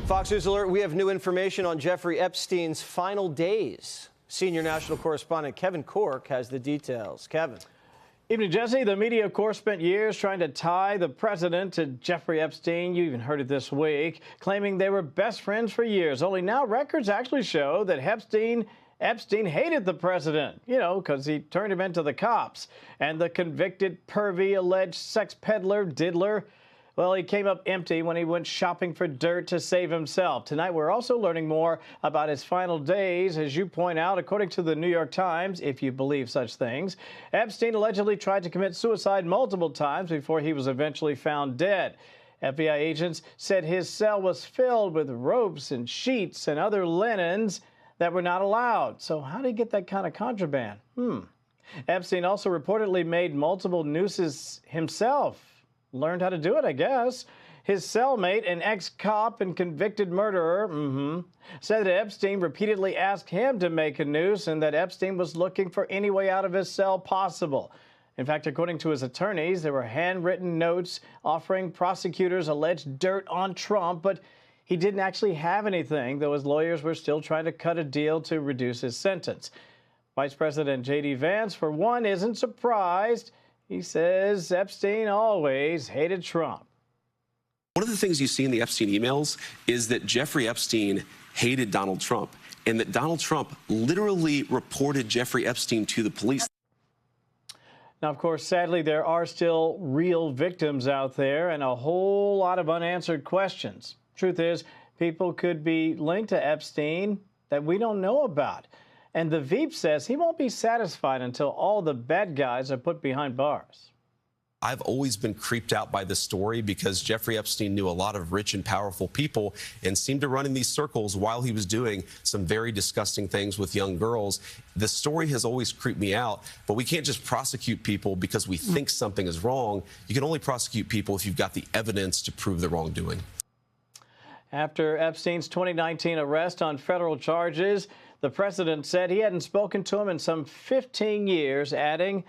Fox News Alert, we have new information on Jeffrey Epstein's final days. Senior national correspondent Kevin Cork has the details. Kevin. Evening, Jesse. The media, of course, spent years trying to tie the president to Jeffrey Epstein. You even heard it this week, claiming they were best friends for years. Only now records actually show that Epstein hated the president, because he turned him into the cops. And the convicted pervy, alleged sex peddler, diddler, well, he came up empty when he went shopping for dirt to save himself. Tonight, we're also learning more about his final days. As you point out, according to the New York Times, if you believe such things, Epstein allegedly tried to commit suicide multiple times before he was eventually found dead. FBI agents said his cell was filled with ropes and sheets and other linens that were not allowed. So how did he get that kind of contraband? Epstein also reportedly made multiple nooses himself. Learned how to do it, I guess. His cellmate, an ex-cop and convicted murderer, said that Epstein repeatedly asked him to make a noose and that Epstein was looking for any way out of his cell possible. In fact, according to his attorneys, there were handwritten notes offering prosecutors alleged dirt on Trump, but he didn't actually have anything, though his lawyers were still trying to cut a deal to reduce his sentence. Vice President J.D. Vance, for one, isn't surprised. He says Epstein always hated Trump. One of the things you see in the Epstein emails is that Jeffrey Epstein hated Donald Trump and that Donald Trump literally reported Jeffrey Epstein to the police. Now, of course, sadly, there are still real victims out there and a whole lot of unanswered questions. Truth is, people could be linked to Epstein that we don't know about. And the Veep says he won't be satisfied until all the bad guys are put behind bars. I've always been creeped out by this story because Jeffrey Epstein knew a lot of rich and powerful people and seemed to run in these circles while he was doing some very disgusting things with young girls. The story has always creeped me out, but we can't just prosecute people because we think something is wrong. You can only prosecute people if you've got the evidence to prove the wrongdoing. After Epstein's 2019 arrest on federal charges, the president said he hadn't spoken to him in some 15 years, adding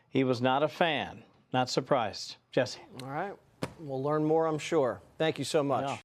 he was not a fan. Not surprised. Jesse. All right. We'll learn more, I'm sure. Thank you so much. Yeah.